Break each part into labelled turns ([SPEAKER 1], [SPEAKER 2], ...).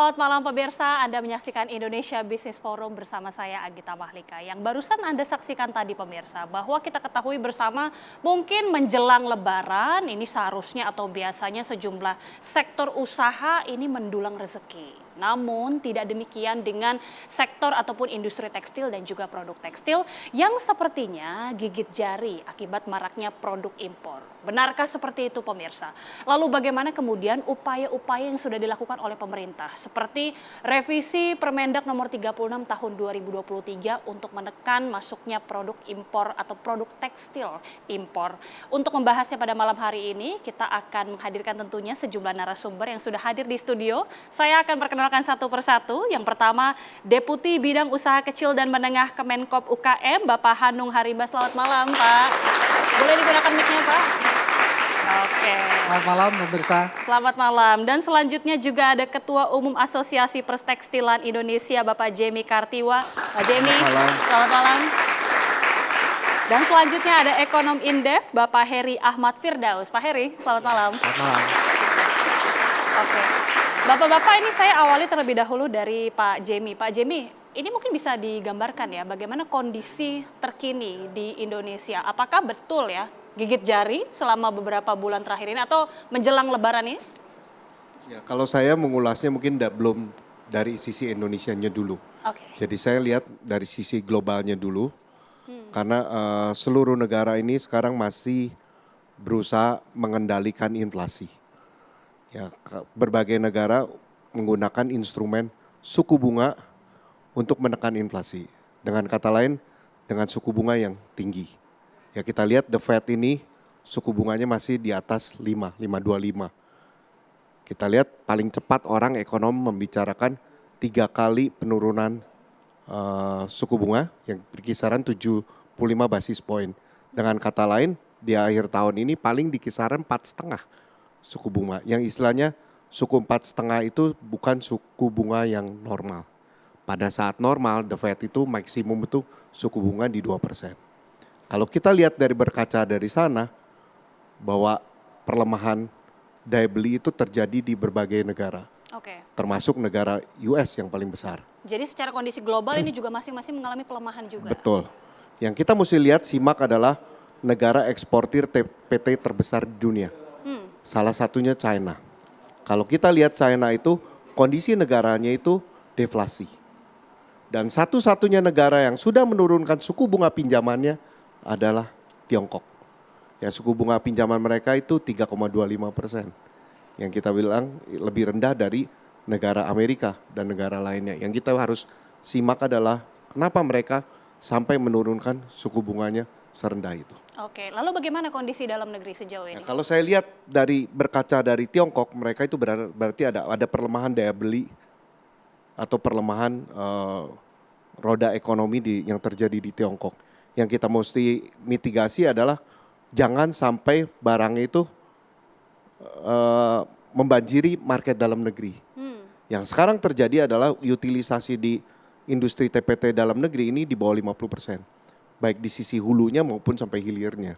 [SPEAKER 1] Selamat malam pemirsa, Anda menyaksikan Indonesia Business Forum bersama saya Agita Mahlika. Yang barusan Anda saksikan tadi pemirsa, bahwa kita ketahui bersama mungkin menjelang Lebaran ini seharusnya atau biasanya sejumlah sektor usaha ini mendulang rezeki. Namun tidak demikian dengan sektor ataupun industri tekstil dan juga produk tekstil yang sepertinya gigit jari akibat maraknya produk impor. Benarkah seperti itu pemirsa? Lalu bagaimana kemudian upaya-upaya yang sudah dilakukan oleh pemerintah seperti revisi Permendak nomor 36 tahun 2023 untuk menekan masuknya produk impor atau produk tekstil impor. Untuk membahasnya pada malam hari ini kita akan menghadirkan tentunya sejumlah narasumber yang sudah hadir di studio. Saya akan perkenalkan satu persatu. Yang pertama, Deputi Bidang Usaha Kecil dan Menengah Kemenkop UKM, Bapak Hanung Harimba. Selamat malam, Pak. Boleh digunakan mic-nya, Pak? Oke.
[SPEAKER 2] Selamat malam, pemirsa.
[SPEAKER 1] Selamat malam. Dan selanjutnya juga ada Ketua Umum Asosiasi Perstekstilan Indonesia, Bapak Jemi Kartiwa. Pak Jemi, selamat malam. Dan selanjutnya ada Ekonom Indef, Bapak Heri Ahmad Firdaus. Pak Heri, selamat malam.
[SPEAKER 2] Selamat malam.
[SPEAKER 1] Oke. Bapak-bapak, ini saya awali terlebih dahulu dari Pak Jemi. Pak Jemi, ini mungkin bisa digambarkan ya bagaimana kondisi terkini di Indonesia. Apakah betul ya gigit jari selama beberapa bulan terakhir ini atau menjelang Lebaran ini?
[SPEAKER 3] Ya, kalau saya mengulasnya mungkin belum dari sisi Indonesianya dulu.
[SPEAKER 1] Oke.
[SPEAKER 3] Jadi saya lihat dari sisi globalnya dulu. Karena seluruh negara ini sekarang masih berusaha mengendalikan inflasi. Ya, berbagai negara menggunakan instrumen suku bunga untuk menekan inflasi. Dengan kata lain, dengan suku bunga yang tinggi. Ya, kita lihat The Fed ini suku bunganya masih di atas 5,25. Kita lihat paling cepat orang ekonom membicarakan 3 kali penurunan suku bunga yang berkisaran 75 basis point. Dengan kata lain, di akhir tahun ini paling di kisaran 4,5 suku bunga. Yang istilahnya suku 4,5 itu bukan suku bunga yang normal. Pada saat normal, The Fed itu maksimum itu suku bunga di 2%. Kalau kita lihat berkaca dari sana, bahwa perlemahan daya beli itu terjadi di berbagai negara.
[SPEAKER 1] Oke.
[SPEAKER 3] Termasuk negara US yang paling besar.
[SPEAKER 1] Jadi secara kondisi global ini juga masing-masing mengalami pelemahan juga.
[SPEAKER 3] Betul. Yang kita mesti lihat simak adalah negara eksportir TPT terbesar di dunia. Salah satunya China. Kalau kita lihat China itu kondisi negaranya itu deflasi. Dan satu-satunya negara yang sudah menurunkan suku bunga pinjamannya adalah Tiongkok. Ya, suku bunga pinjaman mereka itu 3,25%. Yang kita bilang lebih rendah dari negara Amerika dan negara lainnya. Yang kita harus simak adalah kenapa mereka sampai menurunkan suku bunganya serendah itu.
[SPEAKER 1] Oke, lalu bagaimana kondisi dalam negeri sejauh ini?
[SPEAKER 3] Ya, kalau saya lihat berkaca dari Tiongkok, mereka itu berarti ada pelemahan daya beli atau pelemahan roda ekonomi yang terjadi di Tiongkok. Yang kita mesti mitigasi adalah jangan sampai barang itu membanjiri market dalam negeri. Yang sekarang terjadi adalah utilisasi di industri TPT dalam negeri ini di bawah 50%. Baik di sisi hulunya maupun sampai hilirnya.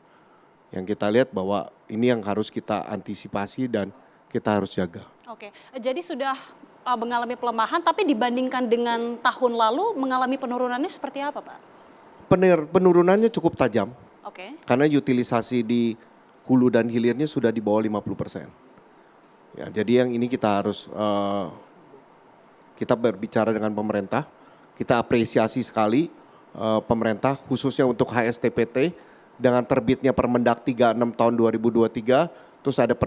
[SPEAKER 3] Yang kita lihat bahwa ini yang harus kita antisipasi dan kita harus jaga.
[SPEAKER 1] Oke, jadi sudah mengalami pelemahan tapi dibandingkan dengan tahun lalu mengalami penurunannya seperti apa, Pak?
[SPEAKER 3] Penurunannya cukup tajam.
[SPEAKER 1] Oke.
[SPEAKER 3] Karena utilisasi di hulu dan hilirnya sudah di bawah 50%. Ya, jadi yang ini kita harus kita berbicara dengan pemerintah, kita apresiasi sekali pemerintah khususnya untuk HSTPT dengan terbitnya Permendak 36 tahun 2023, terus ada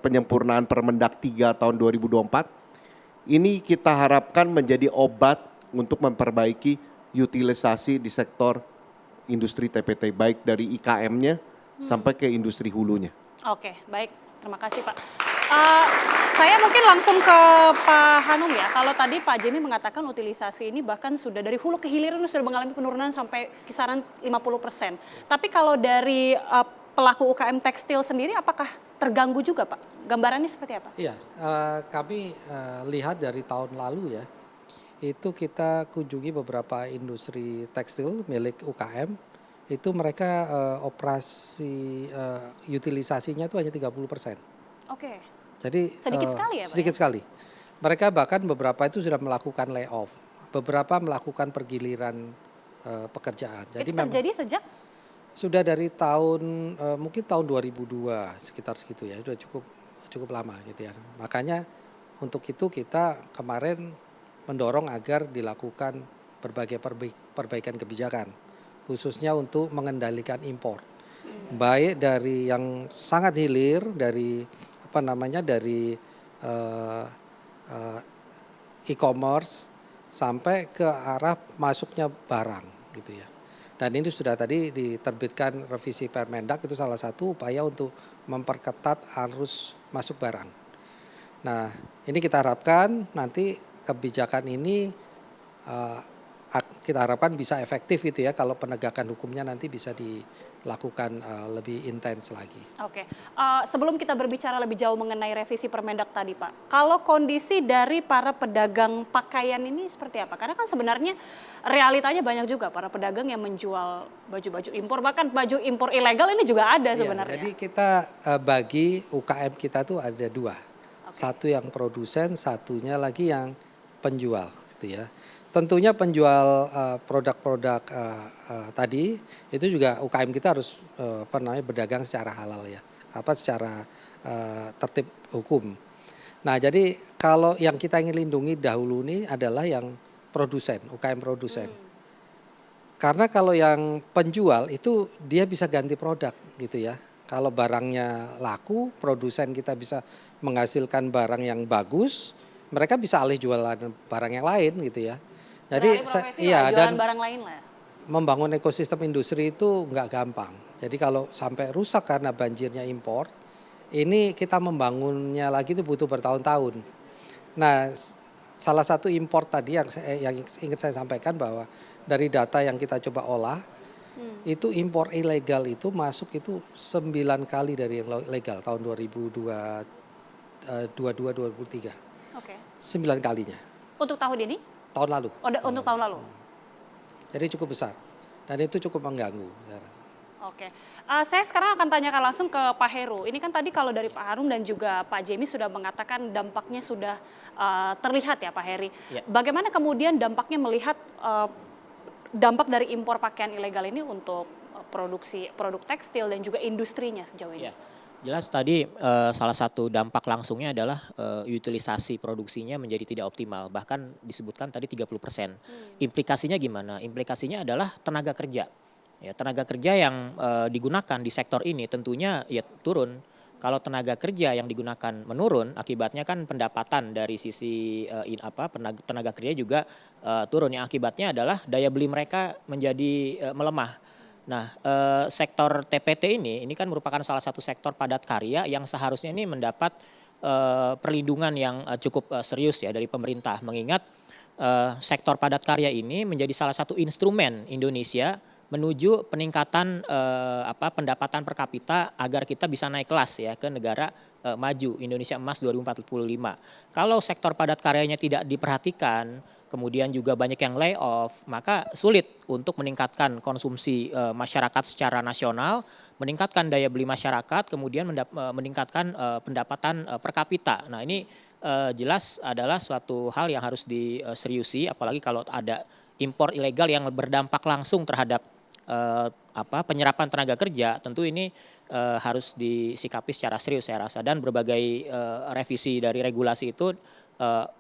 [SPEAKER 3] penyempurnaan Permendak 3 tahun 2024. Ini kita harapkan menjadi obat untuk memperbaiki utilisasi di sektor industri TPT baik dari IKM-nya sampai ke industri hulunya.
[SPEAKER 1] Oke, baik. Terima kasih, Pak. Saya mungkin langsung ke Pak Hanung ya. Kalau tadi Pak Jemi mengatakan utilisasi ini bahkan sudah dari hulu ke hilir sudah mengalami penurunan sampai kisaran 50%. Tapi kalau dari pelaku UKM tekstil sendiri apakah terganggu juga, Pak? Gambarannya seperti apa?
[SPEAKER 2] Iya, kami lihat dari tahun lalu ya, itu kita kunjungi beberapa industri tekstil milik UKM, itu mereka operasi utilisasinya itu hanya 30%.
[SPEAKER 1] Oke.
[SPEAKER 2] Jadi
[SPEAKER 1] sedikit sekali ya, Pak?
[SPEAKER 2] Sedikit sekali. Mereka bahkan beberapa itu sudah melakukan layoff, beberapa melakukan pergiliran pekerjaan. Jadi
[SPEAKER 1] Itu
[SPEAKER 2] memang
[SPEAKER 1] terjadi sejak
[SPEAKER 2] sudah dari tahun mungkin tahun 2002 sekitar segitu ya, sudah cukup cukup lama gitu ya. Makanya untuk itu kita kemarin mendorong agar dilakukan berbagai perbaikan kebijakan, khususnya untuk mengendalikan impor. Baik dari yang sangat hilir dari apa namanya dari eh, eh, e-commerce sampai ke arah masuknya barang gitu ya. Dan ini sudah tadi diterbitkan revisi Permendak, itu salah satu upaya untuk memperketat arus masuk barang. Nah, ini kita harapkan nanti kebijakan ini eh, kita harapkan bisa efektif gitu ya, kalau penegakan hukumnya nanti bisa dilakukan lebih intens lagi.
[SPEAKER 1] Oke, sebelum kita berbicara lebih jauh mengenai revisi Permendak tadi Pak, kalau kondisi dari para pedagang pakaian ini seperti apa? Karena kan sebenarnya realitanya banyak juga para pedagang yang menjual baju-baju impor, bahkan baju impor ilegal ini juga ada
[SPEAKER 2] Iya,
[SPEAKER 1] sebenarnya.
[SPEAKER 2] jadi kita bagi UKM kita tuh ada dua, satu yang produsen, satunya lagi yang penjual, gitu ya. Tentunya penjual produk-produk tadi itu juga UKM kita harus apa namanya berdagang secara halal ya, apa secara tertib hukum. Nah, jadi kalau yang kita ingin lindungi dahulu ini adalah yang produsen, UKM produsen. Karena kalau yang penjual itu dia bisa ganti produk gitu ya. Kalau barangnya laku, produsen kita bisa menghasilkan barang yang bagus, mereka bisa alih jualan barang yang lain gitu ya. Jadi
[SPEAKER 1] Beralih profesi
[SPEAKER 2] iya,
[SPEAKER 1] lah,
[SPEAKER 2] dan
[SPEAKER 1] jualan barang lain lah.
[SPEAKER 2] membangun ekosistem industri itu nggak gampang. Jadi kalau sampai rusak karena banjirnya impor, ini kita membangunnya lagi itu butuh bertahun-tahun. Nah, salah satu impor tadi yang ingin saya sampaikan bahwa dari data yang kita coba olah, itu impor ilegal itu masuk itu 9 kali dari yang legal tahun 2022-2023.
[SPEAKER 1] Oke.
[SPEAKER 2] 9 kalinya
[SPEAKER 1] Untuk tahun ini?
[SPEAKER 2] tahun lalu.
[SPEAKER 1] Untuk tahun lalu?
[SPEAKER 2] Jadi cukup besar dan itu cukup mengganggu.
[SPEAKER 1] Oke, saya sekarang akan tanyakan langsung ke Pak Heru. Ini kan tadi kalau dari Pak Harun dan juga Pak Jemi sudah mengatakan dampaknya sudah terlihat ya Pak Heri.
[SPEAKER 4] Ya.
[SPEAKER 1] Bagaimana kemudian dampaknya melihat dampak dari impor pakaian ilegal ini untuk produksi produk tekstil dan juga industrinya sejauh ini?
[SPEAKER 4] Ya, jelas tadi salah satu dampak langsungnya adalah utilisasi produksinya menjadi tidak optimal. Bahkan disebutkan tadi 30%. Implikasinya gimana? Implikasinya adalah tenaga kerja. Ya, tenaga kerja yang digunakan di sektor ini tentunya ya turun. Kalau tenaga kerja yang digunakan menurun, akibatnya kan pendapatan dari sisi tenaga kerja juga turun. Yang akibatnya adalah daya beli mereka menjadi melemah. Nah, sektor TPT ini kan merupakan salah satu sektor padat karya yang seharusnya ini mendapat perlindungan yang cukup serius ya dari pemerintah. Mengingat sektor padat karya ini menjadi salah satu instrumen Indonesia menuju peningkatan pendapatan per kapita agar kita bisa naik kelas ya ke negara maju Indonesia Emas 2045. Kalau sektor padat karyanya tidak diperhatikan, kemudian juga banyak yang lay off, maka sulit untuk meningkatkan konsumsi masyarakat secara nasional, meningkatkan daya beli masyarakat, kemudian meningkatkan pendapatan per kapita. Nah, ini jelas adalah suatu hal yang harus diseriusi, apalagi kalau ada impor ilegal yang berdampak langsung terhadap penyerapan tenaga kerja. Tentu ini harus disikapi secara serius saya rasa, dan berbagai revisi dari regulasi itu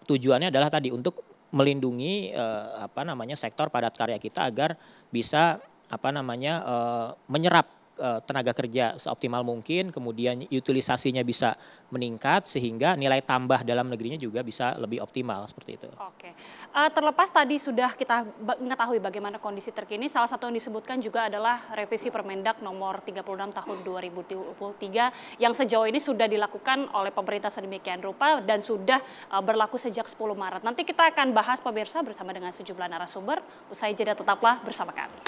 [SPEAKER 4] tujuannya adalah tadi untuk melindungi sektor padat karya kita agar bisa menyerap tenaga kerja seoptimal mungkin, kemudian utilisasinya bisa meningkat sehingga nilai tambah dalam negerinya juga bisa lebih optimal seperti itu.
[SPEAKER 1] Oke, terlepas tadi sudah kita mengetahui bagaimana kondisi terkini, salah satu yang disebutkan juga adalah revisi Permendak nomor 36 tahun 2023 yang sejauh ini sudah dilakukan oleh pemerintah sedemikian rupa dan sudah berlaku sejak 10 Maret. Nanti kita akan bahas pemirsa bersama dengan sejumlah narasumber, usai jeda tetaplah bersama kami.